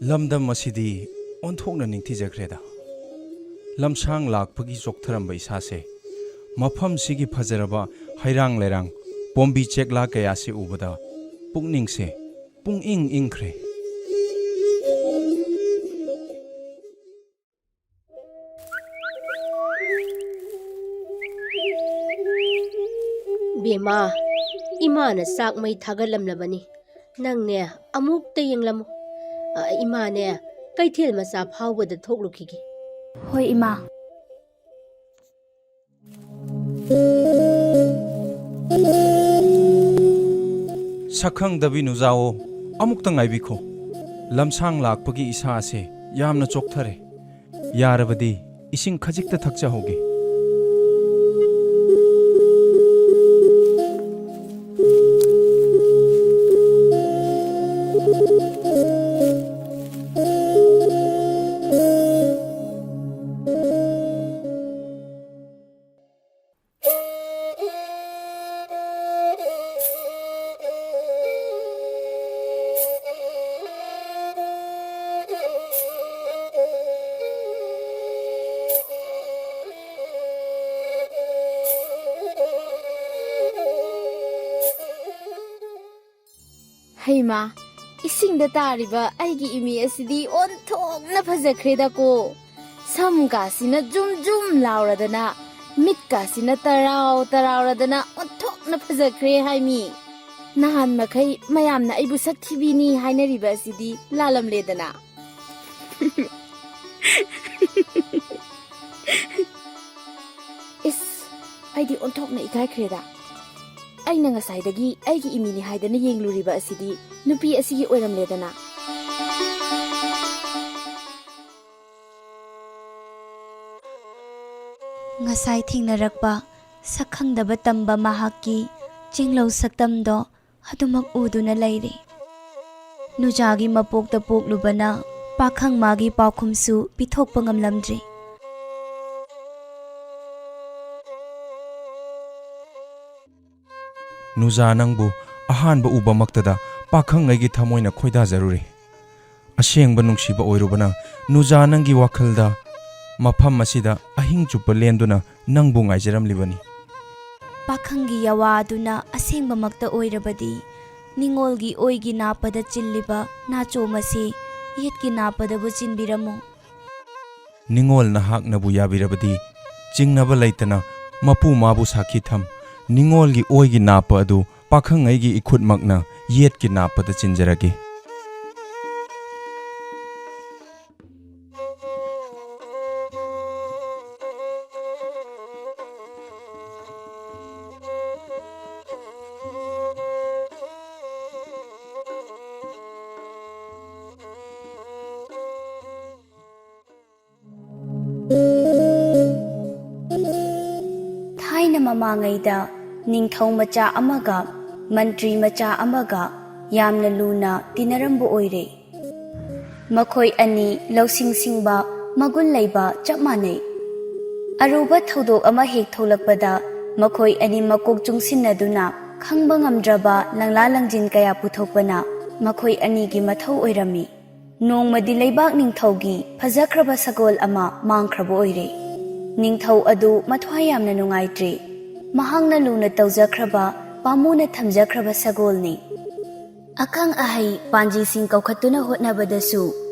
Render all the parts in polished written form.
ꯂꯝꯗꯝ ꯑꯁꯤꯗꯤ ꯑꯣꯟꯊꯣꯛꯅ ꯅꯤꯡꯊꯤꯖꯈ꯭ꯔꯦꯗ ꯂꯝꯁꯥꯡ ꯂꯥꯛꯄꯒꯤ ꯆꯣꯛꯊꯔꯝꯕ ꯏꯁꯥꯁꯦ ꯃꯐꯝꯁꯤꯒꯤ ꯐꯖꯔꯕ ꯍꯩꯔꯥꯡ ꯂꯩꯔꯥꯡ ꯄꯣꯝꯕꯤ ꯆꯦꯛꯂꯥ ꯀꯌꯥꯁꯤ ꯎꯕꯗ ꯄꯨꯛꯅꯤꯡꯁꯦ ꯄꯨꯡꯏꯪ ꯏꯪꯈ꯭ꯔꯦ ꯕꯦꯃꯥ ꯏꯃꯥꯅ ꯆꯥꯛ ꯃꯩ ꯊꯥꯒꯠꯂꯝꯂꯕꯅꯤ ꯅꯪꯅꯦ ꯑꯃꯨꯛꯇ ꯌꯦꯡꯂꯝꯃꯨ ꯏꯃꯥꯅꯦ ꯀꯩꯊꯦꯜ ꯃꯆꯥ ꯐꯥꯎꯕꯗ ꯊꯣꯛꯂꯨꯈꯤꯒꯦ ꯍꯣꯏ ꯏꯃꯥ ꯁꯛꯈꯪꯗꯕꯤ ꯅꯨꯖꯥꯋꯣ ꯑꯃꯨꯛꯇ ꯉꯥꯏꯕꯤꯈꯣ ꯂꯝꯁꯥꯡ ꯂꯥꯛꯄꯒꯤ ꯏꯁꯥꯁꯦ ꯌꯥꯝꯅ ꯆꯣꯛꯊꯔꯦ ꯌꯥꯔꯕꯗꯤ ꯏꯁꯤꯡ ꯈꯖꯤꯛꯇ ꯊꯛꯆꯍꯧꯒꯦ ꯍꯩꯃꯥ 이싱ꯗ ꯇꯥꯔꯤꯕ ꯑꯩꯒꯤ ꯏꯃꯤ ꯑꯁꯤꯗꯤ ꯑꯣꯟꯊꯣꯛꯅ ꯐꯖꯈ꯭ꯔꯦꯗꯀꯣ ꯁꯝꯒꯥꯁꯤꯅ ꯖꯨꯝ ꯖꯨꯝ ꯂꯥꯎꯔꯗꯅ ꯃꯤꯠꯀꯥꯁꯤꯅ ꯇꯔꯥꯎ ꯇꯔꯥꯎꯔꯗꯅ ꯑꯣꯟꯊꯣꯛꯅ ꯐꯖꯈ꯭ꯔꯦ ꯍꯥꯏꯃꯤ ꯅꯍꯥꯟ ꯃꯈꯩ ꯃꯌꯥꯝꯅ ꯑꯩꯕꯨ ꯁꯛꯊꯤꯕꯤꯅꯤ ꯍꯥꯏꯅꯔꯤꯕ ꯑꯁꯤꯗꯤ ꯂꯥꯜꯂꯝꯂꯦꯗꯅ ꯏꯁ ꯑꯩꯗꯤ ꯑꯣꯟꯊꯣꯛꯅ ꯏꯀꯥꯏꯈ꯭ꯔꯦꯗ ꯑꯩꯅ ꯉꯁꯥꯏꯗꯒꯤ ꯑꯩꯒꯤ ꯏꯃꯤꯅꯤ ꯍꯥꯏꯗꯅ ꯌꯦꯡꯂꯨꯔꯤꯕ ꯑꯁꯤꯗꯤ ꯅꯨꯄꯤ ꯑꯁꯤꯒꯤ ꯑꯣꯏꯔꯝꯂꯦꯗꯅ ꯉꯁꯥꯏ ꯊꯦꯡꯅꯔꯛꯄ ꯁꯛꯈꯪꯗꯕ ꯇꯝꯕ ꯃꯍꯥꯛꯀꯤ ꯆꯤꯡꯂꯧ ꯁꯛꯇꯝꯗꯣ ꯑꯗꯨꯃꯛ ꯎꯗꯨꯅ ꯂꯩꯔꯤ ꯅꯨꯖꯥꯒꯤ ꯃꯄꯣꯛꯇ ꯄꯣꯛꯂꯨꯕꯅ ꯄꯥꯈꯪ ꯃꯥꯒꯤ ꯄꯥꯎꯈꯨꯝꯁꯨ ꯄꯤꯊꯣꯛꯄ ꯉꯝꯂꯝꯗ꯭ꯔꯤ ꯅꯨꯖꯥ ꯅꯪꯕꯨ ꯑꯍꯥꯟꯕ ꯎꯕꯃꯛꯇꯗ ꯄꯥꯈꯪꯉꯩꯒꯤ ꯊꯃꯣꯏꯅ ꯈꯣꯏꯗꯥꯖꯔꯨꯔꯦ ꯑꯁꯦꯡꯕ ꯅꯨꯡꯁꯤꯕ ꯑꯣꯏꯔꯨꯕꯅ ꯅꯨꯖꯥ ꯅꯪꯒꯤ ꯋꯥꯈꯜꯗ ꯃꯐꯝ ꯑꯁꯤꯗ ꯑꯍꯤꯡ ꯆꯨꯞꯄ ꯂꯦꯟꯗꯨꯅ ꯅꯪꯕꯨ ꯉꯥꯏꯖꯔꯝꯂꯤꯕꯅꯤ ꯄꯥꯈꯪꯒꯤ ꯌꯥꯋꯥ ꯑꯗꯨꯅ ꯑꯁꯦꯡꯕꯃꯛꯇ ꯑꯣꯏꯔꯕꯗꯤ ꯅꯤꯡꯉꯣꯜꯒꯤ ꯑꯣꯏꯒꯤ ꯅꯥꯄꯗ ꯆꯤꯜꯂꯤꯕ ꯅꯥꯆꯣꯝ ꯑꯁꯤ ꯌꯦꯠꯀꯤ ꯅꯥꯄꯗꯕꯨ ꯆꯤꯟꯕꯤꯔꯝꯃꯨ ꯅꯤꯡꯉꯣꯜ ꯅꯍꯥꯛꯅꯕꯨ ꯌꯥꯕꯤꯔꯕꯗꯤ ꯆꯤꯡꯅꯕ ꯂꯩꯇꯅ ꯃꯄꯨ ꯃꯥꯕꯨ ꯁꯥꯈꯤ ꯊꯝ ꯅꯤꯡꯉꯣꯜꯒꯤ ꯑꯣꯏꯒꯤ ꯅꯥꯄ ꯑꯗꯨ ꯄꯥꯈꯪꯉꯩꯒꯤ ꯏꯈꯨꯠꯃꯛꯅ ꯌꯦꯠꯀꯤ ꯅꯥꯄꯗ ꯆꯤꯟꯖꯔꯒꯦ ꯊꯥꯏꯅ ꯃꯃꯥꯡꯉꯩꯗ ꯅꯤꯡꯊꯧ ꯃꯆꯥ ꯑꯃꯒ ꯃꯟꯇ꯭ꯔꯤ ꯃꯆꯥ ꯑꯃꯒ ꯌꯥꯝꯅ ꯂꯨꯅ ꯇꯤꯟꯅꯔꯝꯕ ꯑꯣꯏꯔꯦ ꯃꯈꯣꯏ ꯑꯅꯤ ꯂꯧꯁꯤꯡ ꯁꯤꯡꯕ ꯃꯒꯨꯟ ꯂꯩꯕ ꯆꯞ ꯃꯥꯟꯅꯩ ꯑꯔꯨꯕ ꯊꯧꯗꯣꯛ ꯑꯃ ꯍꯦꯛ ꯊꯣꯛꯂꯛꯄꯗ ꯃꯈꯣꯏ ꯑꯅꯤ ꯃꯀꯣꯛ ꯆꯨꯡꯁꯤꯟꯅꯗꯨꯅ ꯈꯪꯕ ꯉꯝꯗ꯭ꯔꯕ ꯂꯪꯂꯥ ꯂꯪꯖꯤꯟ ꯀꯌꯥ ꯄꯨꯊꯣꯛꯄꯅ ꯃꯈꯣꯏ ꯑꯅꯤꯒꯤ ꯃꯊꯧ ꯑꯣꯏꯔꯝꯃꯤ ꯅꯣꯡꯃꯗꯤ ꯂꯩꯕꯥꯛ ꯅꯤꯡꯊꯧꯒꯤ ꯐꯖꯈ꯭ꯔꯕ ꯁꯒꯣꯜ ꯑꯃ ꯃꯥꯡꯈ꯭ꯔꯕ ꯑꯣꯏꯔꯦ ꯅꯤꯡꯊꯧ ꯑꯗꯨ ꯃꯊ꯭ꯋꯥꯏ ꯌꯥꯝꯅ ꯅꯨꯡꯉꯥꯏꯇ꯭ꯔꯦ ꯃꯍꯥꯛꯅ ꯂꯨꯅ ꯇꯧꯖꯈ꯭ꯔꯕ ꯄꯥꯝꯃꯨꯅ ꯊꯝꯖꯈ꯭ꯔꯕ ꯁꯒꯣꯜꯅꯤ ꯑꯈꯪ ꯑꯍꯩ ꯄꯥꯟꯖꯤꯁꯤꯡ ꯀꯧꯈꯠꯇꯨꯅ ꯍꯣꯠꯅꯕꯗꯁꯨ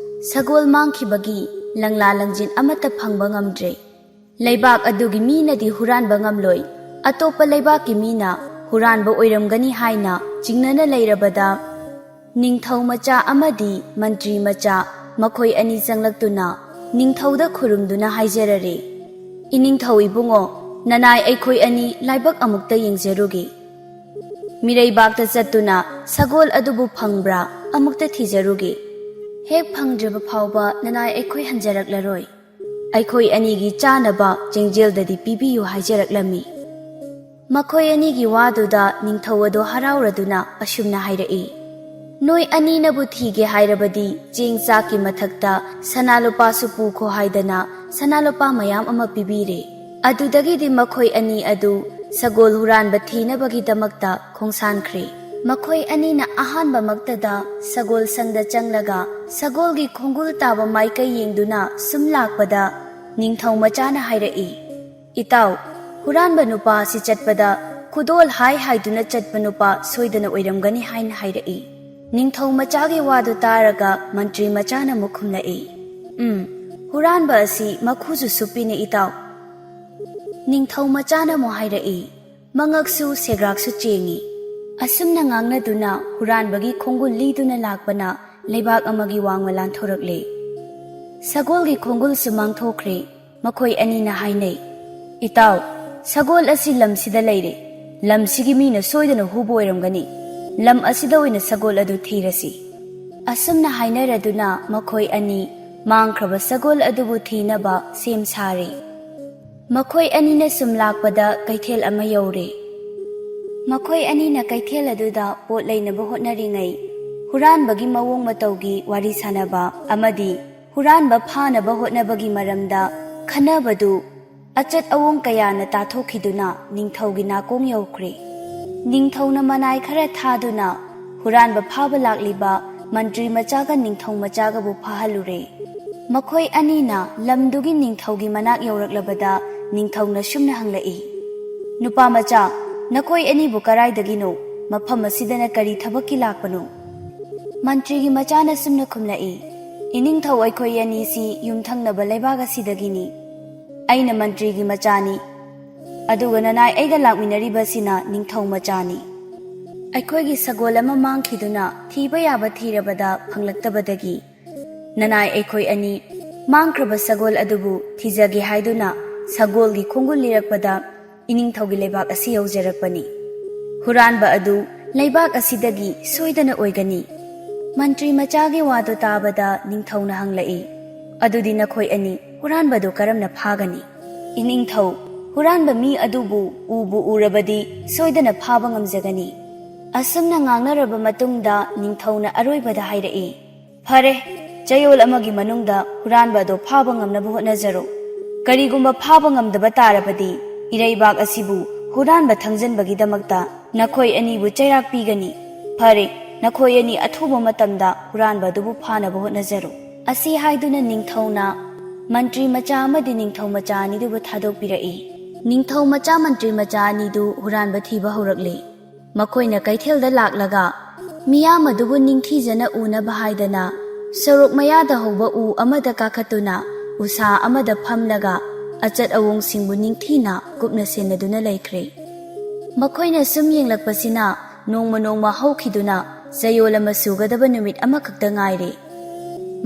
ꯁꯒꯣꯜ ꯃꯥꯡꯈꯤꯕꯒꯤ ꯂꯪꯂꯥ ꯂꯪꯖꯤꯟ ꯑꯃꯠꯇ ꯐꯪꯕ ꯉꯝꯗ꯭ꯔꯦ ꯂꯩꯕꯥꯛ ꯑꯗꯨꯒꯤ ꯃꯤꯅꯗꯤ ꯍꯨꯔꯥꯟꯕ ꯉꯝꯂꯣꯏ ꯑꯇꯣꯞꯄ ꯂꯩꯕꯥꯛꯀꯤ ꯃꯤꯅ ꯍꯨꯔꯥꯟꯕ ꯑꯣꯏꯔꯝꯒꯅꯤ ꯍꯥꯏꯅ ꯆꯤꯡꯅꯅ ꯂꯩꯔꯕꯗ ꯅꯤꯡꯊꯧ ꯃꯆꯥ ꯑꯃꯗꯤ ꯃꯟꯇ꯭ꯔꯤ ꯃꯆꯥ ꯃꯈꯣꯏ ꯑꯅꯤ ꯆꯪꯂꯛꯇꯨꯅ ꯅꯤꯡꯊꯧꯗ ꯈꯨꯔꯨꯝꯗꯨꯅ ꯍꯥꯏꯖꯔꯔꯦ ꯏꯅꯤꯡꯊꯧ ꯏꯕꯨꯡꯉꯣ ꯅꯅꯥꯏ ꯑꯩꯈꯣꯏ ꯑꯅꯤ ꯂꯥꯏꯕꯛ ꯑꯃꯨꯛꯇ ꯌꯦꯡꯖꯔꯨꯒꯦ ꯃꯤꯔꯩꯕꯥꯛꯇ ꯆꯠꯇꯨꯅ ꯁꯒꯣꯜ ꯑꯗꯨꯕꯨ ꯐꯪꯕ꯭ꯔꯥ ꯑꯃꯨꯛꯇ ꯊꯤꯖꯔꯨꯒꯦ ꯍꯦꯛ ꯐꯪꯗ꯭ꯔꯕ ꯐꯥꯎꯕ ꯅꯅꯥꯏ ꯑꯩꯈꯣꯏ ꯍꯟꯖꯔꯛꯂꯔꯣꯏ ꯑꯩꯈꯣꯏ ꯑꯅꯤꯒꯤ ꯆꯥꯅꯕ ꯆꯦꯡꯖꯦꯜꯗꯗꯤ ꯄꯤꯕꯤꯌꯨ ꯍꯥꯏꯖꯔꯛꯂꯝꯃꯤ ꯃꯈꯣꯏ ꯑꯅꯤꯒꯤ ꯋꯥꯗꯨꯗ ꯅꯤꯡꯊꯧ ꯑꯗꯨ ꯍꯔꯥꯎꯔꯗꯨꯅ ꯑꯁꯨꯝꯅ ꯍꯥꯏꯔꯛꯏ ꯅꯣꯏ ꯑꯅꯤꯅꯕꯨ ꯊꯤꯒꯦ ꯍꯥꯏꯔꯕꯗꯤ ꯆꯦꯡ ꯆꯥꯛꯀꯤ ꯃꯊꯛꯇ ꯁꯅꯥ ꯂꯨꯄꯥꯁꯨ ꯄꯨꯈꯣ ꯍꯥꯏꯗꯅ ꯁꯅꯥ ꯂꯨꯄꯥ ꯃꯌꯥꯝ ꯑꯃ ꯄꯤꯕꯤꯔꯦ ꯑꯗꯨꯗꯒꯤꯗꯤ ꯃꯈꯣꯏ ꯑꯅꯤ ꯑꯗꯨ ꯁꯒꯣꯜ ꯍꯨꯔꯥꯟꯕ ꯊꯤꯅꯕꯒꯤꯗꯃꯛꯇ ꯈꯣꯡꯁꯥꯟꯈ꯭ꯔꯦ ꯃꯈꯣꯏ ꯑꯅꯤꯅ ꯑꯍꯥꯟꯕꯃꯛꯇꯗ ꯁꯒꯣꯜ ꯁꯪꯗ ꯆꯪꯂꯒ ꯁꯒꯣꯜꯒꯤ ꯈꯣꯡꯒꯨꯜ ꯇꯥꯕ ꯃꯥꯏꯀꯩ ꯌꯦꯡꯗꯨꯅ ꯁꯨꯝ ꯂꯥꯛꯄꯗ ꯅꯤꯡꯊꯧ ꯃꯆꯥꯅ ꯍꯥꯏꯔꯛꯏ, "ꯏꯇꯥꯎ, ꯍꯨꯔꯥꯟꯕ ꯅꯨꯄꯥ ꯑꯁꯤ ꯆꯠꯄꯗ ꯈꯨꯗꯣꯜ ꯍꯥꯏꯗꯨꯅ ꯆꯠꯄ ꯅꯨꯄꯥ ꯁꯣꯏꯗꯅ ꯑꯣꯏꯔꯝꯒꯅꯤ" ꯍꯥꯏꯅ ꯍꯥꯏꯔꯛꯏ꯫ ꯅꯤꯡꯊꯧ ꯃꯆꯥꯒꯤ ꯋꯥꯗꯨ ꯇꯥꯔꯒ ꯃꯟꯇ꯭ꯔꯤ ꯃꯆꯥꯅ ꯑꯃꯨꯛ ꯈꯨꯝꯂꯛꯏ, "ꯍꯨꯔꯥꯟꯕ ꯑꯁꯤ ꯃꯈꯨꯁꯨ ꯁꯨꯞꯄꯤꯅꯦ ꯏꯇꯥꯎ." ꯅꯤꯡꯊꯧ ꯃꯆꯥꯅ ꯑꯃꯨꯛ ꯍꯥꯏꯔꯛꯏ, "ꯃꯉꯛꯁꯨ ꯁꯦꯒ꯭ꯔꯥꯛꯁꯨ ꯆꯦꯡꯉꯤ." ꯑꯁꯨꯝꯅ ꯉꯥꯡꯅꯗꯨꯅ ꯍꯨꯔꯥꯟꯕꯒꯤ ꯈꯣꯡꯒꯨꯜ ꯂꯤꯗꯨꯅ ꯂꯥꯛꯄꯅ ꯂꯩꯕꯥꯛ ꯑꯃꯒꯤ ꯋꯥꯡꯃ ꯂꯥꯟꯊꯣꯔꯛꯂꯦ꯫ ꯁꯒꯣꯜꯒꯤ ꯈꯣꯡꯒꯨꯜꯁꯨ ꯃꯥꯡꯊꯣꯛꯈ꯭ꯔꯦ꯫ ꯃꯈꯣꯏ ꯑꯅꯤꯅ ꯍꯥꯏꯅꯩ, "ꯏꯇꯥꯎ, ꯁꯒꯣꯜ ꯑꯁꯤ ꯂꯝꯁꯤꯗ ꯂꯩꯔꯦ. ꯂꯝꯁꯤꯒꯤ ꯃꯤꯅ ꯁꯣꯏꯗꯅ ꯍꯨꯕ ꯑꯣꯏꯔꯝꯒꯅꯤ. ꯂꯝ ꯑꯁꯤꯗ ꯑꯣꯏꯅ ꯁꯒꯣꯜ ꯑꯗꯨ ꯊꯤꯔꯁꯤ." ꯑꯁꯨꯝꯅ ꯍꯥꯏꯅꯔꯗꯨꯅ ꯃꯈꯣꯏ ꯑꯅꯤ ꯃꯥꯡꯈ꯭ꯔꯕ ꯁꯒꯣꯜ ꯑꯗꯨꯕꯨ ꯊꯤꯅꯕ ꯁꯦꯝ ꯁꯥꯔꯦ꯫ ꯃꯈꯣꯏ ꯑꯅꯤꯅ ꯁꯨꯝ ꯂꯥꯛꯄꯗ ꯀꯩꯊꯦꯜ ꯑꯃ ꯌꯧꯔꯦ꯫ ꯃꯈꯣꯏ ꯑꯅꯤꯅ ꯀꯩꯊꯦꯜ ꯑꯗꯨꯗ ꯄꯣꯠ ꯂꯩꯅꯕ ꯍꯣꯠꯅꯔꯤꯉꯩ ꯍꯨꯔꯥꯟꯕꯒꯤ ꯃꯑꯣꯡ ꯃꯇꯧꯒꯤ ꯋꯥꯔꯤ ꯁꯥꯅꯕ ꯑꯃꯗꯤ ꯍꯨꯔꯥꯟꯕ ꯐꯥꯅꯕ ꯍꯣꯠꯅꯕꯒꯤ ꯃꯔꯝꯗ ꯈꯟꯅꯕꯗꯨ ꯑꯆꯠ ꯑꯋꯣꯡ ꯀꯌꯥꯅ ꯇꯥꯊꯣꯛꯈꯤꯗꯨꯅ ꯅꯤꯡꯊꯧꯒꯤ ꯅꯥꯀꯣꯡ ꯌꯧꯈ꯭ꯔꯦ꯫ ꯅꯤꯡꯊꯧꯅ ꯃꯅꯥꯏ ꯈꯔ ꯊꯥꯗꯨꯅ ꯍꯨꯔꯥꯟꯕ ꯐꯥꯕ ꯂꯥꯛꯂꯤꯕ ꯃꯟꯇ꯭ꯔꯤ ꯃꯆꯥꯒ ꯅꯤꯡꯊꯧ ꯃꯆꯥꯒꯕꯨ ꯐꯥꯍꯜꯂꯨꯔꯦ꯫ ꯃꯈꯣꯏ ꯑꯅꯤꯅ ꯂꯝꯗꯨꯒꯤ ꯅꯤꯡꯊꯧꯒꯤ ꯃꯅꯥꯛ ꯌꯧꯔꯛꯂꯕꯗ ꯅꯤꯡꯊꯧꯅ ꯁꯨꯝꯅ ꯍꯪꯂꯛꯏ, "ꯅꯨꯄꯥ ꯃꯆꯥ, ꯅꯈꯣꯏ ꯑꯅꯤꯕꯨ ꯀꯔꯥꯏꯗꯒꯤꯅꯣ? ꯃꯐꯝ ꯑꯁꯤꯗꯅ ꯀꯔꯤ ꯊꯕꯛꯀꯤ ꯂꯥꯛꯄꯅꯣ?" ꯃꯟꯇ꯭ꯔꯤꯒꯤ ꯃꯆꯥꯅ ꯁꯨꯝꯅ ꯈꯨꯝꯂꯛꯏ, "ꯏꯅꯤꯡꯊꯧ, ꯑꯩꯈꯣꯏ ꯑꯅꯤꯁꯤ ꯌꯨꯝꯊꯪꯅꯕ ꯂꯩꯕꯥꯛ ꯑꯁꯤꯗꯒꯤꯅꯤ꯫ ꯑꯩꯅ ꯃꯟꯇ꯭ꯔꯤꯒꯤ ꯃꯆꯥꯅꯤ, ꯑꯗꯨꯒ ꯅꯅꯥꯏ ꯑꯩꯒ ꯂꯥꯛꯃꯤꯟꯅꯔꯤꯕꯁꯤꯅ ꯅꯤꯡꯊꯧ ꯃꯆꯥꯅꯤ꯫ ꯑꯩꯈꯣꯏꯒꯤ ꯁꯒꯣꯜ ꯑꯃ ꯃꯥꯡꯈꯤꯗꯨꯅ ꯊꯤꯕ ꯌꯥꯕ ꯊꯤꯔꯕꯗ ꯐꯪꯂꯛꯇꯕꯗꯒꯤ ꯅꯅꯥꯏ ꯑꯩꯈꯣꯏ ꯑꯅꯤ ꯃꯥꯡꯈ꯭ꯔꯕ ꯁꯒꯣꯜ ꯑꯗꯨꯕу ꯊꯤꯖꯒꯦ ꯍꯥꯏꯗꯨꯅ ꯁꯒꯣꯜꯒꯤ ꯈꯣꯡꯒꯨꯜ ꯂꯤꯔꯛꯄꯗ ꯏꯅꯤꯡꯊꯧꯒꯤ ꯂꯩꯕꯥꯛ ꯑꯁꯤ ꯌꯧꯖꯔꯛꯄꯅꯤ꯫ ꯍꯨꯔꯥꯟꯕ ꯑꯗꯨ ꯂꯩꯕꯥꯛ ꯑꯁꯤꯗꯒꯤ ꯁꯣꯏꯗꯅ ꯑꯣꯏꯒꯅꯤ." ꯃꯟꯇ꯭ꯔꯤ ꯃꯆꯥꯒꯤ ꯋꯥꯗꯨ ꯇꯥꯕꯗ ꯅꯤꯡꯊꯧꯅ ꯍꯪꯂꯛꯏ, "ꯑꯗꯨꯗꯤ ꯅꯈꯣꯏ ꯑꯅꯤ ꯍꯨꯔꯥꯟꯕꯗꯨ ꯀꯔꯝꯅ ꯐꯥꯒꯅꯤ?" "ꯏꯅꯤꯡꯊꯧ, ꯍꯨꯔꯥꯟꯕ ꯃꯤ ꯑꯗꯨꯕꯨ ꯎꯕꯨ ꯎꯔꯕꯗꯤ ꯁꯣꯏꯗꯅ ꯐꯥꯕ ꯉꯝꯖꯒꯅꯤ." ꯑꯁꯨꯝꯅ ꯉꯥꯡꯅꯔꯕ ꯃꯇꯨꯡꯗ ꯅꯤꯡꯊꯧꯅ ꯑꯔꯣꯏꯕꯗ ꯍꯥꯏꯔꯛꯏ, "ꯐꯔꯦ, ꯆꯌꯣꯜ ꯑꯃꯒꯤ ꯃꯅꯨꯡꯗ ꯍꯨꯔꯥꯟꯕ ꯑꯗꯨ ꯐꯥꯕ ꯉꯝꯅꯕ ꯍꯣꯠꯅꯖꯔꯣ꯫ ꯀꯔꯤꯒꯨꯝꯕ ꯐꯥꯕ ꯉꯝꯗꯕ ꯇꯥꯔꯕꯗꯤ ꯏꯔꯩꯕꯥꯛ ꯑꯁꯤꯕꯨ ꯍꯨꯔꯥꯟꯕ ꯊꯪꯖꯟꯕꯒꯤꯗꯃꯛꯇ ꯅꯈꯣꯏ ꯑꯅꯤꯕꯨ ꯆꯩꯔꯥꯛ ꯄꯤꯒꯅꯤ꯫ ꯐꯔꯦ, ꯅꯈꯣꯏ ꯑꯅꯤ ꯑꯊꯨꯕ ꯃꯇꯝꯗ ꯍꯨꯔꯥꯟꯕ ꯑꯗꯨꯕꯨ ꯐꯥꯅꯕ ꯍꯣꯠꯅꯖꯔꯣ." ꯑꯁꯤ ꯍꯥꯏꯗꯨꯅ ꯅꯤꯡꯊꯧꯅ ꯃꯟꯇ꯭ꯔꯤ ꯃꯆꯥ ꯑꯃꯗꯤ ꯅꯤꯡꯊꯧ ꯃꯆꯥ ꯑꯅꯤꯗꯨꯕꯨ ꯊꯥꯗꯣꯛꯄꯤꯔꯛꯏ꯫ ꯅꯤꯡꯊꯧ ꯃꯆꯥ ꯃꯟꯇ꯭ꯔꯤ ꯃꯆꯥ ꯑꯅꯤꯗꯨ ꯍꯨꯔꯥꯟꯕ ꯊꯤꯕ ꯍꯧꯔꯛꯂꯦ꯫ ꯃꯈꯣꯏꯅ ꯀꯩꯊꯦꯜꯗ ꯂꯥꯛꯂꯒ ꯃꯤꯌꯥꯝ ꯑꯗꯨꯕꯨ ꯅꯤꯡꯊꯤꯖꯅ ꯎꯅꯕ ꯍꯥꯏꯗꯅ ꯁꯣꯔꯣꯛ ꯃꯌꯥꯗ ꯍꯧꯕ ꯎ ꯑꯃꯗ ꯀꯥꯈꯠꯇꯨꯅ ꯎꯁꯥ ꯑꯃꯗ ꯐꯝꯂꯒ ꯑꯆꯠ ꯑꯋꯣꯡꯁꯤꯡꯕꯨ ꯅꯤꯡꯊꯤꯅ ꯀꯨꯞꯅ ꯁꯦꯟꯅꯗꯨꯅ ꯂꯩꯈ꯭ꯔꯦ꯫ ꯃꯈꯣꯏꯅ ꯁꯨꯝ ꯌꯦꯡꯂꯛꯄꯁꯤꯅ ꯅꯣꯡꯃ ꯅꯣꯡꯃ ꯍꯧꯈꯤꯗꯨꯅ ꯆꯌꯣꯜ ꯑꯃ ꯁꯨꯒꯗꯕ ꯅꯨꯃꯤꯠ ꯑꯃꯈꯛꯇ ꯉꯥꯏꯔꯦ꯫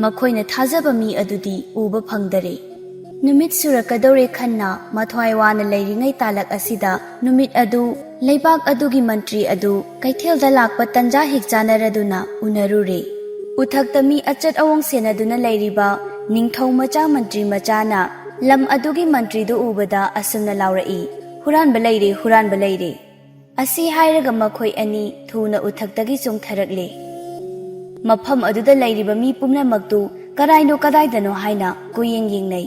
ꯃꯈꯣꯏꯅ ꯊꯥꯖꯕ ꯃꯤ ꯑꯗꯨꯗꯤ ꯎꯕ ꯐꯪꯗꯔꯦ꯫ ꯅꯨꯃꯤꯠ ꯁꯨꯔꯛꯀꯗꯧꯔꯦ ꯈꯟꯅ ꯃꯊ꯭ꯋꯥꯏ ꯋꯥꯅ ꯂꯩꯔꯤꯉꯩ ꯇꯥꯂꯛ ꯑꯁꯤꯗ ꯅꯨꯃꯤꯠ ꯑꯗꯨ ꯂꯩꯕꯥꯛ ꯑꯗꯨꯒꯤ ꯃꯟꯇ꯭ꯔꯤ ꯑꯗꯨ ꯀꯩꯊꯦꯜꯗ ꯂꯥꯛꯄ ꯇꯟꯖꯥ ꯍꯦꯛ ꯆꯥꯅꯔꯗꯨꯅ ꯎꯅꯔꯨꯔꯦ꯫ ꯎꯊꯛꯇ ꯃꯤ ꯑꯆꯠ ꯑꯋꯣꯡ ꯁꯦꯟꯅꯗꯨꯅ ꯂꯩꯔꯤꯕ ꯅꯤꯡꯊꯧ ꯃꯆꯥ ꯃꯟꯇ꯭ꯔꯤ ꯃꯆꯥꯅ ꯂꯝ ꯑꯗꯨꯒꯤ ꯃꯟꯇ꯭ꯔꯤꯗꯨ ꯎꯕꯗ ꯑꯁꯨꯝꯅ ꯂꯥꯎꯔꯛꯏ, "ꯍꯨꯔꯥꯟꯕ ꯂꯩꯔꯦ, ꯍꯨꯔꯥꯟꯕ ꯂꯩꯔꯦ." ꯑꯁꯤ ꯍꯥꯏꯔꯒ ꯃꯈꯣꯏ ꯑꯅꯤ ꯊꯨꯅ ꯎꯊꯛꯇꯒꯤ ꯆꯣꯡꯊꯔꯛꯂꯦ꯫ ꯃꯐꯝ ꯑꯗꯨꯗ ꯂꯩꯔꯤꯕ ꯃꯤ ꯄꯨꯝꯅꯃꯛꯇꯨ ꯀꯗꯥꯏꯅꯣ ꯀꯗꯥꯏꯗꯅꯣ ꯍꯥꯏꯅ ꯀꯣꯏꯌꯦꯡ ꯌꯦꯡꯅꯩ꯫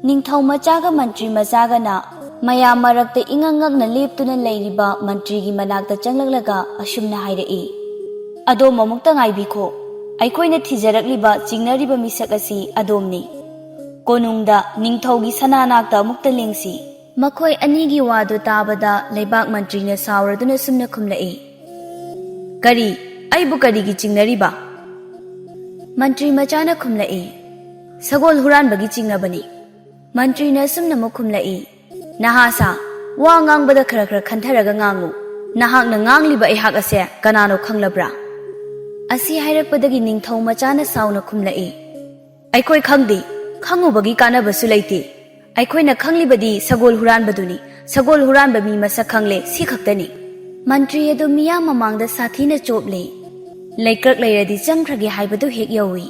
ꯅꯤꯡꯊꯧ ꯃꯆꯥꯒ ꯃꯟꯇ꯭ꯔꯤ ꯃꯆꯥꯒꯅ ꯃꯌꯥꯝ ꯃꯔꯛꯇ ꯏꯉꯛ ꯉꯛꯅ ꯂꯦꯞꯇꯨꯅ ꯂꯩꯔꯤꯕ ꯃꯟꯇ꯭ꯔꯤꯒꯤ ꯃꯅꯥꯛꯇ ꯆꯪꯂꯛꯂꯒ ꯑꯁꯨꯝꯅ ꯍꯥꯏꯔꯛꯏ, "ꯑꯗꯣꯝ ꯑꯃꯨꯛꯇ ꯉꯥꯏꯕꯤꯈꯣ꯫ ꯑꯩꯈꯣꯏꯅ ꯊꯤꯖꯔꯛꯂꯤꯕ ꯆꯤꯡꯅꯔꯤꯕ ꯃꯤꯁꯛ ꯑꯁꯤ ꯑꯗꯣꯝꯅꯤ꯫ ꯀꯣꯅꯨꯡꯗ ꯅꯤꯡꯊꯧꯒꯤ ꯁꯅꯥꯅꯥꯛꯇ ꯑꯃꯨꯛꯇ ꯂꯦꯡꯁꯤ." ꯃꯈꯣꯏ ꯑꯅꯤꯒꯤ ꯋꯥꯗꯨ ꯇꯥꯕꯗ ꯂꯩꯕꯥꯛ ꯃꯟꯇ꯭ꯔꯤꯅ ꯁꯥꯎꯔꯗꯨꯅ ꯁꯨꯝꯅ ꯈꯨꯝꯂꯛꯏ, "ꯀꯔꯤ? ꯑꯩꯕꯨ ꯀꯔꯤꯒꯤ ꯆꯤꯡꯅꯔꯤꯕ?" ꯃꯟꯇ꯭ꯔꯤ ꯃꯆꯥꯅ ꯈꯨꯝꯂꯛꯏ, "ꯁꯒꯣꯜ ꯍꯨꯔꯥꯟꯕꯒꯤ ꯆꯤꯡꯅꯕꯅꯤ." ꯃꯟꯇ꯭ꯔꯤꯅ ꯑꯁꯨꯝꯅ ꯑꯃꯨꯛ ꯈꯨꯝꯂꯛꯏ, "ꯅꯍꯥꯁꯥ, ꯋꯥ ꯉꯥꯡꯕꯗ ꯈꯔ ꯈꯔ ꯈꯟꯊꯔꯒ ꯉꯥꯡꯉꯨ꯫ ꯅꯍꯥꯛꯅ ꯉꯥꯡꯂꯤꯕ ꯑꯩꯍꯥꯛ ꯑꯁꯦ ꯀꯅꯥꯅꯣ ꯈꯪꯂꯕ꯭ꯔꯥ?" ꯑꯁꯤ ꯍꯥꯏꯔꯛꯄꯗꯒꯤ ꯅꯤꯡꯊꯧ ꯃꯆꯥꯅ ꯁꯥꯎꯅ ꯈꯨꯝꯂꯛꯏ, "ꯑꯩꯈꯣꯏ ꯈꯪꯗꯦ, ꯈꯪꯉꯨꯕꯒꯤ ꯀꯥꯟꯅꯕꯁꯨ ꯂꯩꯇꯦ꯫ ꯑꯩꯈꯣꯏꯅ ꯈꯪꯂꯤꯕꯗꯤ ꯁꯒꯣꯜ ꯍꯨꯔꯥꯟꯕꯗꯨꯅꯤ꯫ ꯁꯒꯣꯜ ꯍꯨꯔꯥꯟꯕ ꯃꯤ ꯃꯁꯛ ꯈꯪꯂꯦ, ꯁꯤ ꯈꯛꯇꯅꯤ." ꯃꯟꯇ꯭ꯔꯤ ꯑꯗꯨ ꯃꯤꯌꯥꯝ ꯃꯃꯥꯡꯗ ꯁꯥꯊꯤꯅ ꯆꯣꯞꯂꯦ꯫ ꯂꯩꯀ꯭ꯔꯛ ꯂꯩꯔꯗꯤ ꯆꯪꯈ꯭ꯔꯒꯦ ꯍꯥꯏꯕꯗꯨ ꯍꯦꯛ ꯌꯧꯏ꯫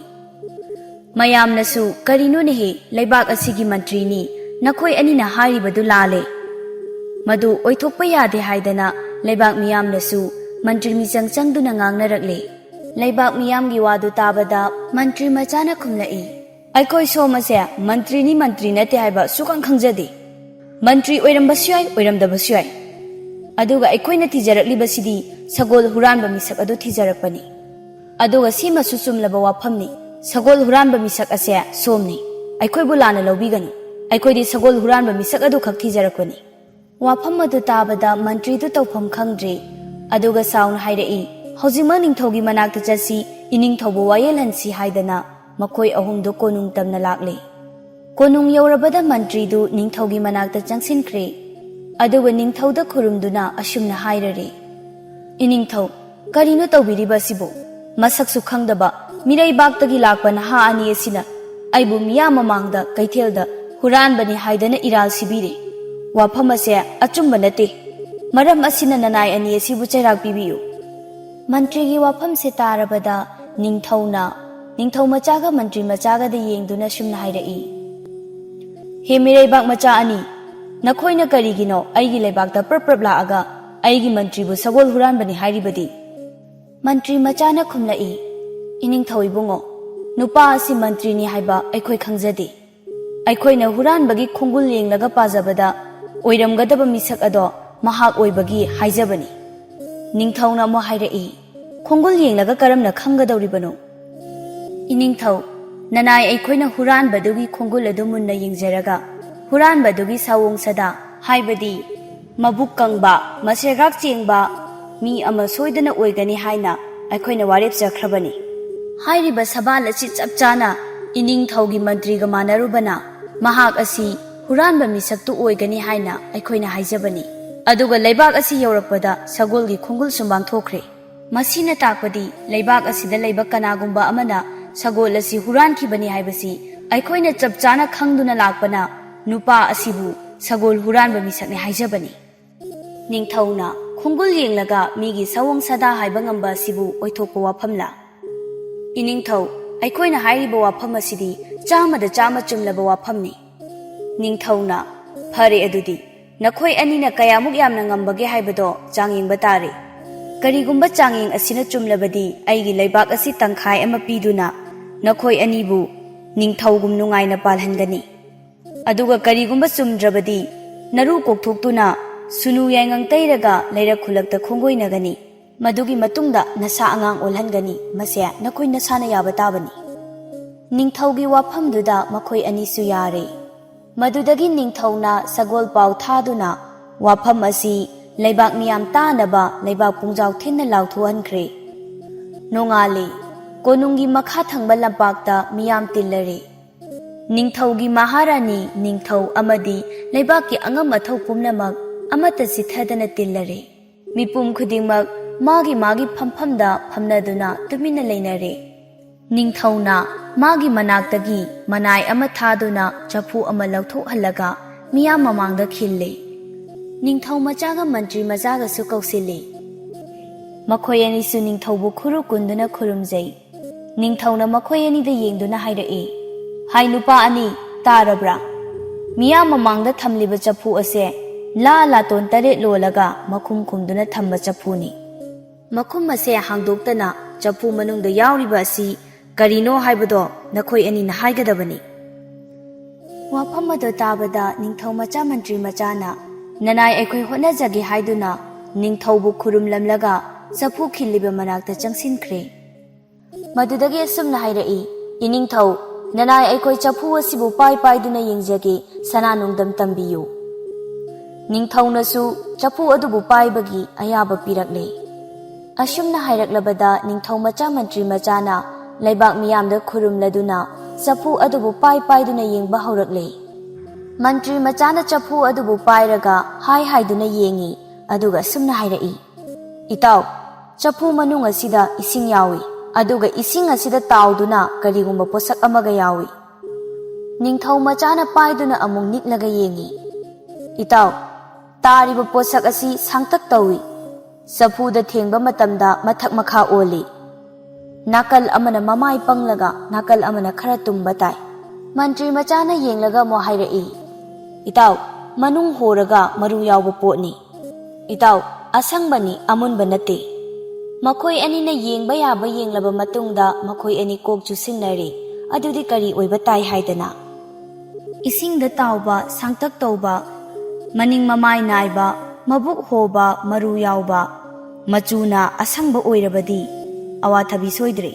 ꯃꯌꯥꯝꯅꯁꯨ, "ꯀꯔꯤꯅꯣꯅꯦꯍꯦ, ꯂꯩꯕꯥꯛ ꯑꯁꯤꯒꯤ ꯃꯟꯇ꯭ꯔꯤꯅꯤ, ꯅꯈꯣꯏ ꯑꯅꯤꯅ ꯍꯥꯏꯔꯤꯕꯗꯨ ꯂꯥꯜꯂꯦ." ꯃꯗꯨ ꯑꯣꯏꯊꯣꯛꯄ ꯌꯥꯗꯦ ꯍꯥꯏꯗꯅ ꯂꯩꯕꯥꯛ ꯃꯤꯌꯥꯝꯅꯁꯨ ꯃꯟꯇ꯭ꯔꯤ ꯃꯤꯆꯪ ꯆꯪꯗꯨꯅ ꯉꯥꯡꯅꯔꯛꯂꯦ꯫ ꯂꯩꯕꯥꯛ ꯃꯤꯌꯥꯝꯒꯤ ꯋꯥꯗꯨ ꯇꯥꯕꯗ ꯃꯟꯇ꯭ꯔꯤ ꯃꯆꯥꯅ ꯈꯨꯝꯂꯛꯏ, "ꯑꯩꯈꯣꯏ ꯁꯣꯝ ꯑꯁꯦ ꯃꯟꯇ꯭ꯔꯤꯅꯤ ꯃꯟꯇ꯭ꯔꯤ ꯅꯠꯇꯦ ꯍꯥꯏꯕ ꯁꯨꯈꯪ ꯈꯪꯖꯗꯦ꯫ ꯃꯟꯇ꯭ꯔꯤ ꯑꯣꯏꯔꯝꯕꯁꯨ ꯌꯥꯏ, ꯑꯣꯏꯔꯝꯗꯕꯁꯨ ꯌꯥꯏ꯫ ꯑꯗꯨꯒ ꯑꯩꯈꯣꯏꯅ ꯊꯤꯖꯔꯛꯂꯤꯕꯁꯤꯗꯤ ꯁꯒꯣꯜ ꯍꯨꯔꯥꯟꯕ ꯃꯤꯁꯛ ꯑꯗꯨ ꯊꯤꯖꯔꯛꯄꯅꯤ ꯑꯗꯨꯒ ꯁꯤꯃꯁꯨ ꯆꯨꯝꯂꯕ ꯋꯥꯐꯝꯅꯤ ꯁꯒꯣꯜ ꯍꯨꯔꯥꯟꯕ ꯃꯤꯁꯛ ꯑꯁꯦ ꯁꯣꯝꯅꯤ ꯑꯩꯈꯣꯏꯕꯨ ꯂꯥꯟꯅ ꯂꯧꯕꯤꯒꯅꯨ ꯑꯩꯈꯣꯏꯗꯤ ꯁꯒꯣꯜ ꯍꯨꯔꯥꯟꯕ ꯃꯤꯁꯛ ꯑꯗꯨ ꯈꯛ ꯊꯤꯖꯔꯛꯄꯅꯤ ꯋꯥꯐꯝ ꯑꯗꯨ ꯇꯥꯕꯗ ꯃꯟꯇ꯭ꯔꯤꯗꯨ ꯇꯧꯐꯝ ꯈꯪꯗ꯭ꯔꯦ ꯑꯗꯨꯒ ꯁꯥꯎꯅ ꯍꯥꯏꯔꯛꯏ ꯍꯧꯖꯤꯛꯃꯛ ꯅꯤꯡꯊꯧꯒꯤ ꯃꯅꯥꯛꯇ ꯆꯠꯁꯤ ꯏꯅꯤꯡꯊꯧꯕꯨ ꯋꯥꯌꯦꯜꯍꯟꯁꯤ ꯍꯥꯏꯗꯅ ꯃꯈꯣꯏ ꯑꯍꯨꯝꯗꯨ ꯀꯣꯅꯨꯡ ꯇꯝꯅ ꯂꯥꯛꯂꯦ ꯀꯣꯅꯨꯡ ꯌꯧꯔꯕꯗ ꯃꯟꯇ꯭ꯔꯤꯗꯨ ꯅꯤꯡꯊꯧꯒꯤ ꯃꯅꯥꯛꯇ ꯆꯪꯁꯤꯟꯈ꯭ꯔꯦ ꯑꯗꯨꯒ ꯅꯤꯡꯊꯧꯗ ꯈꯨꯔꯨꯝꯗꯨꯅ ꯑꯁꯨꯝꯅ ꯍꯥꯏꯔꯔꯦ ꯏꯅꯤꯡꯊꯧ ꯀꯔꯤꯅꯣ ꯇꯧꯕꯤꯔꯤꯕ ꯑꯁꯤꯕꯨ ꯃꯁꯛꯁꯨ ꯈꯪꯗꯕ ꯃꯤꯔꯩꯕꯥꯛꯇꯒꯤ ꯂꯥꯛꯄ ꯅꯍꯥ ꯑꯅꯤ ꯑꯁꯤꯅ ꯑꯩꯕꯨ ꯃꯤꯌꯥꯝ ꯃꯃꯥꯡꯗ ꯀꯩꯊꯦꯜꯗ ꯍꯨꯔꯥꯟꯕꯅꯤ ꯍꯥꯏꯗꯅ ꯏꯔꯥꯜ ꯁꯤꯕꯤꯔꯦ ꯋꯥꯐꯝ ꯑꯁꯦ ꯑꯆꯨꯝꯕ ꯅꯠꯇꯦ ꯃꯔꯝ ꯑꯁꯤꯅ ꯅꯅꯥꯏ ꯑꯅꯤ ꯑꯁꯤꯕꯨ ꯆꯩꯔꯥꯛ ꯄꯤꯕꯤꯌꯨ ꯃꯟꯇ꯭ꯔꯤꯒꯤ ꯋꯥꯐꯝꯁꯦ ꯇꯥꯔꯕꯗ ꯅꯤꯡꯊꯧꯅ ꯅꯤꯡꯊꯧ ꯃꯆꯥꯒ ꯃꯟꯇ꯭ꯔꯤ ꯃꯆꯥꯒꯗ ꯌꯦꯡꯗꯨꯅ ꯁꯨꯝꯅ ꯍꯥꯏꯔꯛꯏ ꯍꯦ ꯃꯤꯔꯩꯕꯥꯛ ꯃꯆꯥ ꯑꯅꯤ ꯅꯈꯣꯏꯅ ꯀꯔꯤꯒꯤꯅꯣ ꯑꯩꯒꯤ ꯂꯩꯕꯥꯛꯇ ꯄ꯭ꯔꯞ ꯄ꯭ꯔꯞ ꯂꯥꯛꯑꯒ ꯑꯩꯒꯤ ꯃꯟꯇ꯭ꯔꯤꯕꯨ ꯁꯒꯣꯜ ꯍꯨꯔꯥꯟꯕꯅꯤ ꯍꯥꯏꯔꯤꯕꯗꯤ ꯃꯟꯇ꯭ꯔꯤ ꯃꯆꯥꯅ ꯈꯨꯝꯂꯛꯏ ꯏꯅꯤꯡꯊꯧ ꯏꯕꯨꯡꯉꯣ ꯅꯨꯄꯥ ꯑꯁꯤ ꯃꯟꯇ꯭ꯔꯤꯅꯤ ꯍꯥꯏꯕ ꯑꯩꯈꯣꯏ ꯈꯪꯖꯗꯦ ꯑꯩꯈꯣꯏꯅ ꯍꯨꯔꯥꯟꯕꯒꯤ ꯈꯣꯡꯒꯨꯜ ꯌꯦꯡꯂꯒ ꯄꯥꯖꯕꯗ ꯑꯣꯏꯔꯝꯒꯗꯕ ꯃꯤꯁꯛ ꯑꯗꯣ ꯃꯍꯥꯛ ꯑꯣꯏꯕꯒꯤ ꯍꯥꯏꯖꯕꯅꯤ ꯅꯤꯡꯊꯧꯅ ꯑꯃꯨꯛ ꯍꯥꯏꯔꯛꯏ ꯈꯣꯡꯒꯨꯜ ꯌꯦꯡꯂꯒ ꯀꯔꯝꯅ ꯈꯪꯒꯗꯧꯔꯤꯕꯅꯣ ꯏꯅꯤꯡꯊꯧ ꯅꯅꯥꯏ ꯑꯩꯈꯣꯏꯅ ꯍꯨꯔꯥꯟꯕꯗꯨꯒꯤ ꯈꯣꯡꯒꯨꯜ ꯑꯗꯨ ꯃꯨꯟꯅ ꯌꯦꯡꯖꯔꯒ ꯍꯨꯔꯥꯟꯕꯗꯨꯒꯤ ꯁꯥꯑꯣꯡ ꯁꯥꯗꯥ ꯍꯥꯏꯕꯗꯤ ꯃꯕꯨꯛ ꯀꯪꯕ ꯃꯁꯦꯒꯥꯛ ꯆꯦꯡꯕ ꯃꯤ ꯑꯃ ꯁꯣꯏꯗꯅ ꯑꯣꯏꯒꯅꯤ ꯍꯥꯏꯅ ꯑꯩꯈꯣꯏꯅ ꯋꯥꯔꯦꯞꯆꯈ꯭ꯔꯕꯅꯤ ꯍꯥꯏꯔꯤꯕ ꯁꯕꯥꯜ ꯑꯁꯤ ꯆꯞ ꯆꯥꯅ ꯏꯅꯤꯡꯊꯧꯒꯤ ꯃꯟꯇ꯭ꯔꯤꯒ ꯃꯥꯟꯅꯔꯨꯕꯅ ꯃꯍꯥꯛ ꯑꯁꯤ ꯍꯨꯔꯥꯟꯕ ꯃꯤꯁꯛꯇꯨ ꯑꯣꯏꯒꯅꯤ ꯍꯥꯏꯅ ꯑꯩꯈꯣꯏꯅ ꯍꯥꯏꯖꯕꯅꯤ ꯑꯗꯨꯒ ꯂꯩꯕꯥꯛ ꯑꯁꯤ ꯌꯧꯔꯛꯄꯗ ꯁꯒꯣꯜꯒꯤ ꯈꯣꯡꯒꯨꯜ ꯁꯨꯝꯕꯥꯡ ꯊꯣꯛꯈ꯭ꯔꯦ ꯃꯁꯤꯅ ꯇꯥꯛꯄꯗꯤ ꯂꯩꯕꯥꯛ ꯑꯁꯤꯗ ꯂꯩꯕ ꯀꯅꯥꯒꯨꯝꯕ ꯑꯃꯅ ꯁꯒꯣꯜ ꯑꯁꯤ ꯍꯨꯔꯥꯟꯈꯤꯕꯅꯤ ꯍꯥꯏꯕꯁꯤ ꯑꯩꯈꯣꯏꯅ ꯆꯞ ꯆꯥꯅ ꯈꯪꯗꯨꯅ ꯂꯥꯛꯄꯅ ꯅꯨꯄꯥ ꯑꯁꯤꯕు ꯁꯒꯣꯜ ꯍꯨꯔꯥꯟꯕ ꯃꯤꯁꯛꯅꯤ ꯍꯥꯏꯖꯕꯅꯤ ꯅꯤꯡꯊꯧꯅ ꯈꯣꯡꯒꯨꯜ ꯌꯦꯡꯂꯒ ꯃꯤꯒꯤ ꯁꯑꯣꯡ ꯁꯥꯗꯥ ꯍꯥꯏꯕ ꯉꯝꯕ ꯑꯁꯤꯕꯨ ꯑꯣꯏꯊꯣꯛꯄ ꯋꯥꯐꯝꯂꯥ ꯏꯅꯤꯡꯊꯧ ꯑꯩꯈꯣꯏꯅ ꯍꯥꯏꯔꯤꯕ ꯋꯥꯐꯝ ꯑꯁꯤꯗꯤ 100% ꯆꯨꯝꯂꯕ ꯋꯥꯐꯝꯅꯤ ꯅꯤꯡꯊꯧꯅ ꯐꯔꯦ ꯑꯗꯨꯗꯤ ꯅꯈꯣꯏ ꯑꯅꯤꯅ ꯀꯌꯥꯃꯨꯛ ꯌꯥꯝꯅ ꯉꯝꯕꯒꯦ ꯍꯥꯏꯕꯗꯣ ꯆꯥꯡꯌꯦꯡꯕ ꯇꯥꯔꯦ ꯀꯔꯤꯒꯨꯝꯕ ꯆꯥꯡꯌꯦꯡ ꯑꯁꯤꯅ ꯆꯨꯝꯂꯕꯗꯤ ꯑꯩꯒꯤ ꯂꯩꯕꯥꯛ ꯑꯁꯤ ꯇꯪꯈꯥꯏ ꯑꯃ ꯄꯤꯗꯨꯅ ꯅꯈꯣꯏ ꯑꯅꯤꯕꯨ ꯅꯤꯡꯊꯧꯒꯨꯝ ꯅꯨꯡꯉꯥꯏꯅ ꯄꯥꯜꯍꯟꯒꯅꯤ ꯑꯗꯨꯒ ꯀꯔꯤꯒꯨꯝꯕ ꯆꯨꯝꯗ꯭ꯔꯕꯗꯤ ꯅꯔꯨ ꯀꯣꯛꯊꯣꯛꯇꯨꯅ ꯁꯨꯅꯨ ꯌꯥꯏꯉꯪ ꯇꯩꯔꯒ ꯂꯩꯔꯛ ꯈꯨꯜꯂꯛꯇ ꯈꯣꯡꯒꯣꯏꯅꯒꯅꯤ ꯃꯗꯨꯒꯤ ꯃꯇꯨꯡꯗ ꯅꯁꯥ ꯑꯉꯥꯡ ꯑꯣꯜꯍꯟꯒꯅꯤ ꯃꯁꯦ ꯅꯈꯣꯏ ꯅꯁꯥꯅ ꯌꯥꯕ ꯇꯥꯕꯅꯤ ꯅꯤꯡꯊꯧꯒꯤ ꯋꯥꯐꯝꯗꯨꯗ ꯃꯈꯣꯏ ꯑꯅꯤꯁꯨ ꯌꯥꯔꯦ ꯃꯗꯨꯗꯒꯤ ꯅꯤꯡꯊꯧꯅ ꯁꯒꯣꯜ ꯄꯥꯎ ꯊꯥꯗꯨꯅ ꯋꯥꯐꯝ ꯑꯁꯤ ꯂꯩꯕꯥꯛ ꯃꯤꯌꯥꯝ ꯇꯥꯅꯕ ꯂꯩꯕꯥꯛ ꯄꯨꯡꯖꯥꯎ ꯊꯤꯟꯅ ꯂꯥꯎꯊꯣꯛꯍꯟꯈ꯭ꯔꯦ ꯅꯣꯡꯉꯥꯜꯂꯦ ꯀꯣꯅꯨꯡꯒꯤ ꯃꯈꯥ ꯊꯪꯕ ꯂꯝꯄꯥꯛꯇ ꯃꯤꯌꯥꯝ ꯇꯤꯜꯂꯔꯦ ꯅꯤꯡꯊꯧꯒꯤ ꯃꯍꯥꯔꯥꯅꯤ ꯅꯤꯡꯊꯧ ꯑꯃꯗꯤ ꯂꯩꯕꯥꯛꯀꯤ ꯑꯉꯝ ꯑꯊꯧ ꯄꯨꯝꯅꯃꯛ ꯑꯃꯠꯇ ꯆꯤꯊꯗꯅ ꯇꯤꯜꯂꯔꯦ ꯃꯤꯄꯨꯝ ꯈꯨꯗꯤꯡꯃꯛ ꯃꯥꯒꯤ ꯃꯥꯒꯤ ꯐꯝꯐꯝꯗ ꯐꯝꯅꯗꯨꯅ ꯇꯨꯃꯤꯟꯅ ꯂꯩꯅꯔꯦ ꯅꯤꯡꯊꯧꯅ ꯃꯥꯒꯤ ꯃꯅꯥꯛꯇꯒꯤ ꯃꯅꯥꯏ ꯑꯃ ꯊꯥꯗꯨꯅ ꯆꯐꯨ ꯑꯃ ꯂꯧꯊꯣꯛꯍꯜꯂꯒ ꯃꯤꯌꯥꯝ ꯃꯃꯥꯡꯗ ꯈꯤꯜꯂꯦ ꯅꯤꯡꯊꯧ ꯃꯆꯥꯒ ꯃꯟꯇ꯭ꯔꯤ ꯃꯆꯥꯒꯁꯨ ꯀꯧꯁꯤꯜꯂꯤ ꯃꯈꯣꯏ ꯑꯅꯤꯁꯨ ꯅꯤꯡꯊꯧꯕꯨ ꯈꯨꯔꯨ ꯀꯨꯟꯗꯨꯅ ꯈꯨꯔꯨꯝꯖꯩ ꯅꯤꯡꯊꯧꯅ ꯃꯈꯣꯏ ꯑꯅꯤꯗ ꯌꯦꯡꯗꯨꯅ ꯍꯥꯏꯔꯛꯏ ꯍꯥꯏ ꯅꯨꯄꯥ ꯑꯅꯤ ꯇꯥꯔꯕ꯭ꯔꯥ ꯃꯤꯌꯥꯝ ꯃꯃꯥꯡꯗ ꯊꯝꯂꯤꯕ ꯆꯐꯨ ꯑꯁꯦ ꯂꯥ ꯂꯥꯇꯣꯟ 8 ꯂꯣꯜꯂꯒ ꯃꯈꯨꯝ ꯈꯨꯝꯗꯨꯅ ꯊꯝꯕ ꯆꯐꯨꯅꯤ ꯃꯈꯨꯝ ꯑꯁꯦ ꯍꯥꯡꯗꯣꯛꯇꯅ ꯆꯐꯨ ꯃꯅꯨꯡꯗ ꯌꯥꯎꯔꯤꯕ ꯑꯁꯤ ꯀꯔꯤꯅꯣ ꯍꯥꯏꯕꯗꯣ ꯅꯈꯣꯏ ꯑꯅꯤꯅ ꯍꯥꯏꯒꯗꯕꯅꯤ ꯋꯥꯐꯝ ꯑꯗꯨ ꯇꯥꯕꯗ ꯅꯤꯡꯊꯧ ꯃꯆꯥ ꯃꯟꯇ꯭ꯔꯤ ꯃꯆꯥꯅ ꯅꯅꯥꯏ ꯑꯩꯈꯣꯏ ꯍꯣꯠꯅꯖꯒꯦ ꯍꯥꯏꯗꯨꯅ ꯅꯤꯡꯊꯧꯕꯨ ꯈꯨꯔꯨꯝꯂꯝꯂꯒ ꯆꯐꯨ ꯈꯤꯜꯂꯤꯕ ꯃꯅꯥꯛꯇ ꯆꯪꯁꯤꯟꯈ꯭ꯔꯦ ꯃꯗꯨꯗꯒꯤ ꯑꯁꯨꯝꯅ ꯍꯥꯏꯔꯛꯏ ꯏꯅꯤꯡꯊꯧ ꯅꯅꯥꯏ ꯑꯩꯈꯣꯏ ꯆꯐꯨ ꯑꯁꯤꯕꯨ ꯄꯥꯏꯗꯨꯅ ꯌꯦꯡꯖꯒꯦ ꯁꯅꯥ ꯅꯨꯡꯗꯝ ꯇꯝꯕꯤꯌꯨ ꯅꯤꯡꯊꯧꯅꯁꯨ ꯆꯐꯨ ꯑꯗꯨꯕꯨ ꯄꯥꯏꯕꯒꯤ ꯑꯌꯥꯕ ꯄꯤꯔꯛꯂꯦ ꯑꯁꯨꯝꯅ ꯍꯥꯏꯔꯛꯂꯕꯗ ꯅꯤꯡꯊꯧ ꯃꯆꯥ ꯃꯟꯇ꯭ꯔꯤ ꯃꯆꯥꯅ ꯂꯩꯕꯥꯛ ꯃꯤꯌꯥꯝꯗ ꯈꯨꯔꯨꯝꯂꯗꯨꯅ ꯆꯐꯨ ꯑꯗꯨꯕꯨ ꯄꯥꯏꯗꯨꯅ ꯌꯦꯡꯕ ꯍꯧꯔꯛꯂꯦ ꯃꯟꯇ꯭ꯔꯤ ꯃꯆꯥꯅ ꯆꯐꯨ ꯑꯗꯨꯕꯨ ꯄꯥꯏꯔꯒ ꯍꯥꯏꯗꯨꯅ ꯌꯦꯡꯉꯤ ꯑꯗꯨꯒ ꯑꯁꯨꯝꯅ ꯍꯥꯏꯔꯛꯏ ꯏꯇꯥꯎ ꯆꯐꯨ ꯃꯅꯨꯡ ꯑꯁꯤꯗ ꯏꯁꯤꯡ ꯌꯥꯎꯏ ꯑꯗꯨꯒ ꯏꯁꯤꯡ ꯑꯁꯤꯗ ꯇꯥꯎꯗꯨꯅ ꯀꯔꯤꯒꯨꯝꯕ ꯄꯣꯠꯁꯛ ꯑꯃꯒ ꯌꯥꯎꯏ ꯅꯤꯡꯊꯧ ꯃꯆꯥꯅ ꯄꯥꯏꯗꯨꯅ ꯑꯃꯨꯛ ꯅꯤꯛꯂꯒ ꯌꯦꯡꯉꯤ ꯏꯇꯥꯎ ꯇꯥꯔꯤꯕ ꯄꯣꯠꯁꯛ ꯑꯁꯤ ꯁꯥꯡꯇꯛ ꯇꯧꯏ ꯆꯐꯨꯗ ꯊꯦꯡꯕ ꯃꯇꯝꯗ ꯃꯊꯛ ꯃꯈꯥ ꯑꯣꯜꯂꯤ ꯅꯥꯀꯜ ꯑꯃꯅ ꯃꯃꯥꯏ ꯄꯪꯂꯒ ꯅꯥꯀꯜ ꯑꯃꯅ ꯈꯔ ꯇꯨꯝꯕ ꯇꯥꯏ ꯃꯟꯇ꯭ꯔꯤ ꯃꯆꯥꯅ ꯌꯦꯡꯂꯒ ꯑꯃꯨꯛ ꯍꯥꯏꯔꯛꯏ ꯏꯇꯥꯎ ꯃꯅꯨꯡ ꯍꯣꯔꯒ ꯃꯔꯨ ꯌꯥꯎꯕ ꯄꯣꯠꯅꯤ ꯏꯇꯥꯎ ꯑꯁꯪꯕꯅꯤ ꯑꯃꯨꯟꯕ ꯅꯠꯇꯦ ꯃꯈꯣꯏ ꯑꯅꯤꯅ ꯌꯦꯡꯕ ꯌꯥꯕ ꯌꯦꯡꯂꯕ ꯃꯇꯨꯡꯗ ꯃꯈꯣꯏ ꯑꯅꯤ ꯀꯣꯛ ꯆꯨꯁꯤꯟꯅꯔꯦ ꯑꯗꯨꯗꯤ ꯀꯔꯤ ꯑꯣꯏꯕ ꯇꯥꯏ ꯍꯥꯏꯗꯅ ꯏꯁꯤꯡꯗ ꯇꯥꯎꯕ ꯁꯥꯡꯇꯛ ꯇꯧꯕ ꯃꯅꯤꯡ ꯃꯃꯥꯏ ꯅꯥꯏꯕ ꯃꯕꯨꯛ ꯍꯣꯕ ꯃꯔꯨ ꯌꯥꯎꯕ ꯃꯆꯨꯅ ꯑꯁꯪꯕ ꯑꯣꯏꯔꯕꯗꯤ ꯑꯋꯥꯊꯕꯤ ꯁꯣꯏꯗ꯭ꯔꯦ꯫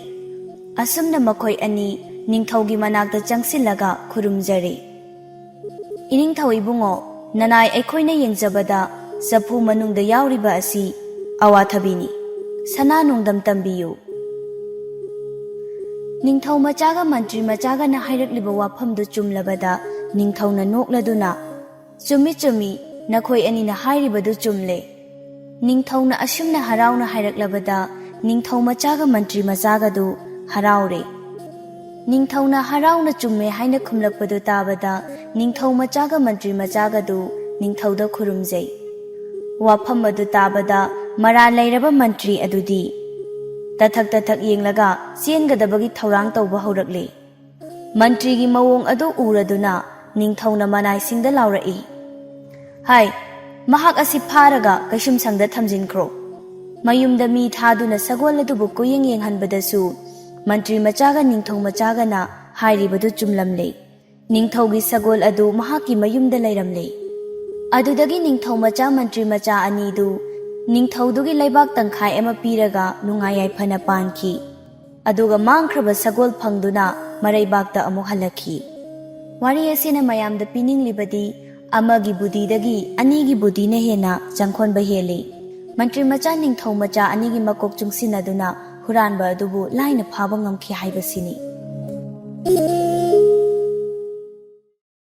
ꯑꯁꯨꯝꯅ ꯃꯈꯣꯏ ꯑꯅꯤ ꯅꯤꯡꯊꯧꯒꯤ ꯃꯅꯥꯛꯇ ꯆꯪꯁꯤꯜꯂꯒ ꯈꯨꯔꯨꯝꯖꯔꯦ꯫ ꯏꯅꯤꯡꯊꯧ ꯏꯕꯨꯡꯉꯣ, ꯅꯅꯥꯏ ꯑꯩꯈꯣꯏꯅ ꯌꯦꯡꯖꯕꯗ ꯆꯐꯨ ꯃꯅꯨꯡꯗ ꯌꯥꯎꯔꯤꯕ ꯑꯁꯤ ꯑꯋꯥꯊꯕꯤꯅꯤ꯫ ꯁꯅꯥ ꯅꯨꯡꯗꯝ ꯇꯝꯕꯤꯌꯨ꯫ ꯅꯤꯡꯊꯧ ꯃꯆꯥꯒ ꯃꯟꯇ꯭ꯔꯤ ꯃꯆꯥꯒꯅ ꯍꯥꯏꯔꯛꯂꯤꯕ ꯋꯥꯐꯝꯗꯨ ꯆꯨꯝꯂꯕꯗ ꯅꯤꯡꯊꯧꯅ ꯅꯣꯛꯂꯗꯨꯅ, ꯆꯨꯝꯃꯤ ꯆꯨꯝꯃꯤ, ꯅꯈꯣꯏ ꯑꯅꯤꯅ ꯍꯥꯏꯔꯤꯕꯗꯨ ꯆꯨꯝꯂꯦ꯫ ꯅꯤꯡꯊꯧꯅ ꯑꯁꯨꯝꯅ ꯍꯔꯥꯎꯅ ꯍꯥꯏꯔꯛꯂꯕꯗ ꯅꯤꯡꯊꯧ ꯃꯆꯥꯒ ꯃꯟꯇ꯭ꯔꯤ ꯃꯆꯥꯒꯗꯨ ꯍꯔꯥꯎꯔꯦ꯫ ꯅꯤꯡꯊꯧꯅ ꯍꯔꯥꯎꯅ ꯆꯨꯝꯃꯦ ꯍꯥꯏꯅ ꯈꯨꯝꯂꯛꯄꯗꯨ ꯇꯥꯕꯗ ꯅꯤꯡꯊꯧ ꯃꯆꯥꯒ ꯃꯟꯇ꯭ꯔꯤ ꯃꯆꯥꯒꯗꯨ ꯅꯤꯡꯊꯧꯗ ꯈꯨꯔꯨꯝꯖꯩ꯫ ꯋꯥꯐꯝ ꯑꯗꯨ ꯇꯥꯕꯗ ꯃꯔꯥꯜ ꯂꯩꯔꯕ ꯃꯟꯇ꯭ꯔꯤ ꯑꯗꯨꯗꯤ ꯇꯊꯛ ꯇꯊꯛ ꯌꯦꯡꯂꯒ ꯆꯦꯟꯒꯗꯕꯒꯤ ꯊꯧꯔꯥꯡ ꯇꯧꯕ ꯍꯧꯔꯛꯂꯦ꯫ ꯃꯟꯇ꯭ꯔꯤꯒꯤ ꯃꯑꯣꯡ ꯑꯗꯨ ꯎꯔꯗꯨꯅ ꯅꯤꯡꯊꯧꯅ ꯃꯅꯥꯏꯁꯤꯡꯗ ꯂꯥꯎꯔꯛꯏ, ꯍꯥꯏ, ꯃꯍꯥꯛ ꯑꯁꯤ ꯐꯥꯔꯒ ꯀꯩꯁꯨꯝꯁꯪꯗ ꯊꯝꯖꯤꯟꯈ꯭ꯔꯣ꯫ ꯃꯌꯨꯝꯗ ꯃꯤ ꯊꯥꯗꯨꯅ ꯁꯒꯣꯜ ꯑꯗꯨꯕꯨ ꯀꯨꯌꯦꯡ ꯌꯦꯡꯍꯟꯕꯗꯁꯨ ꯃꯟꯇ꯭ꯔꯤ ꯃꯆꯥꯒ ꯅꯤꯡꯊꯧ ꯃꯆꯥꯒꯅ ꯍꯥꯏꯔꯤꯕꯗꯨ ꯆꯨꯝꯂꯝꯂꯦ꯫ ꯅꯤꯡꯊꯧꯒꯤ ꯁꯒꯣꯜ ꯑꯗꯨ ꯃꯍꯥꯛꯀꯤ ꯃꯌꯨꯝꯗ ꯂꯩꯔꯝꯂꯦ꯫ ꯑꯗꯨꯗꯒꯤ ꯅꯤꯡꯊꯧ ꯃꯆꯥ ꯃꯟꯇ꯭ꯔꯤ ꯃꯆꯥ ꯑꯅꯤꯗꯨ ꯅꯤꯡꯊꯧꯗꯨꯒꯤ ꯂꯩꯕꯥꯛ ꯇꯪꯈꯥꯏ ꯑꯃ ꯄꯤꯔꯒ ꯅꯨꯡꯉꯥꯏ ꯌꯥꯏꯐꯅ ꯄꯥꯟꯈꯤ꯫ ꯑꯗꯨꯒ ꯃꯥꯡꯈ꯭ꯔꯕ ꯁꯒꯣꯜ ꯐꯪꯗꯨꯅ ꯃꯔꯩꯕꯥꯛꯇ ꯑꯃꯨꯛ ꯍꯜꯂꯛꯈꯤ꯫ ꯋꯥꯔꯤ ꯑꯁꯤꯅ ꯃꯌꯥꯝꯗ ꯄꯤꯅꯤꯡꯂꯤꯕꯗꯤ ꯑꯃꯒꯤ ꯕꯨꯙꯤꯗꯒꯤ ꯑꯅꯤꯒꯤ ꯕꯨꯙꯤꯅ ꯍꯦꯟꯅ ꯆꯪꯈꯣꯟꯕ ꯍꯦꯜꯂꯤ꯫ ꯃꯟꯇ꯭ꯔꯤ ꯃꯆꯥ ꯅꯤꯡꯊꯧ ꯃꯆꯥ ꯑꯅꯤꯒꯤ ꯃꯀꯣꯛ ꯆꯨꯡꯁꯤꯟꯅꯗꯨꯅ ꯍꯨꯔꯥꯟꯕ ꯑꯗꯨꯕꯨ ꯂꯥꯏꯅ ꯐꯥꯕ ꯉꯝꯈꯤ ꯍꯥꯏꯕꯁꯤꯅꯤ꯫